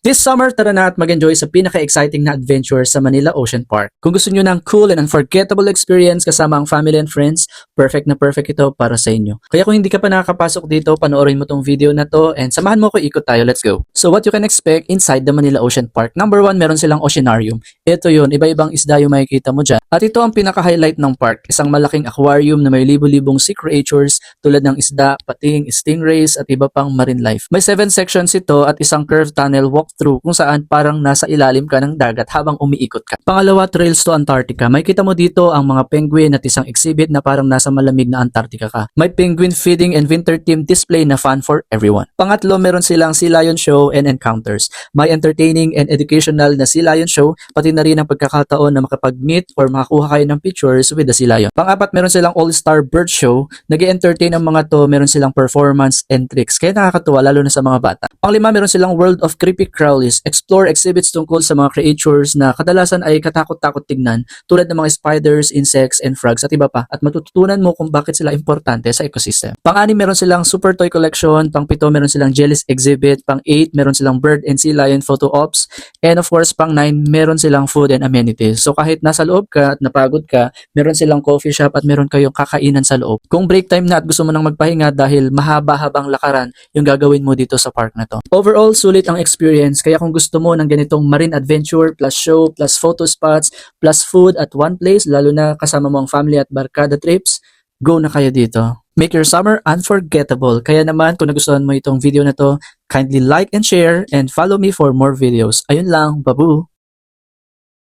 This summer, tara na at mag-enjoy sa pinaka-exciting na adventure sa Manila Ocean Park. Kung gusto nyo ng cool and unforgettable experience kasama ang family and friends, perfect na perfect ito para sa inyo. Kaya kung hindi ka pa nakakapasok dito, panoorin mo tong video na to and samahan mo ko ikot tayo. Let's go! So what you can expect inside the Manila Ocean Park. Number 1, meron silang oceanarium. Ito yun, iba-ibang isda yung makikita mo dyan. At ito ang pinaka-highlight ng park, isang malaking aquarium na may libo-libong sea creatures tulad ng isda, pating, stingrays at iba pang marine life. May 7 sections ito at isang curved tunnel walkthrough kung saan parang nasa ilalim ka ng dagat habang umiikot ka. Pangalawa, trails to Antarctica. May kita mo dito ang mga penguin at isang exhibit na parang nasa malamig na Antarctica ka. May penguin feeding and winter team display na fun for everyone. Pangatlo, meron silang sea lion show and encounters. May entertaining and educational na sea lion show, pati na rin ang pagkakataon na makapag-meet or makakuha kayo ng pictures with the sea lion. Pang-apat, meron silang all-star bird show. Nag-entertain ang mga to, meron silang performance and tricks. Kaya nakakatuwa lalo na sa mga bata. Pang-lima, meron silang World of Creepy Crawlies. Explore exhibits tungkol sa mga creatures na kadalasan ay katakot-takot tignan tulad ng mga spiders, insects, and frogs at iba pa at matututunan mo kung bakit sila importante sa ecosystem. Pang-anim, meron silang super toy collection. Pang-pito, meron silang jellies exhibit. Pang-8, meron silang bird and sea lion photo ops. And of course, pang-9, meron silang food and amenities. So kahit nasa loob ka at napagod ka, meron silang coffee shop at meron kayong kakainan sa loob. Kung break time na at gusto mo nang magpahinga dahil mahaba-habang lakaran yung gagawin mo dito sa park na to. Overall, sulit ang experience. Kaya kung gusto mo ng ganitong marine adventure plus show plus photo spots plus food at one place, lalo na kasama mo ang family at barkada trips, go na kayo dito. Make your summer unforgettable. Kaya naman kung nagustuhan mo itong video na to, kindly like and share and follow me for more videos. Ayun lang, babu!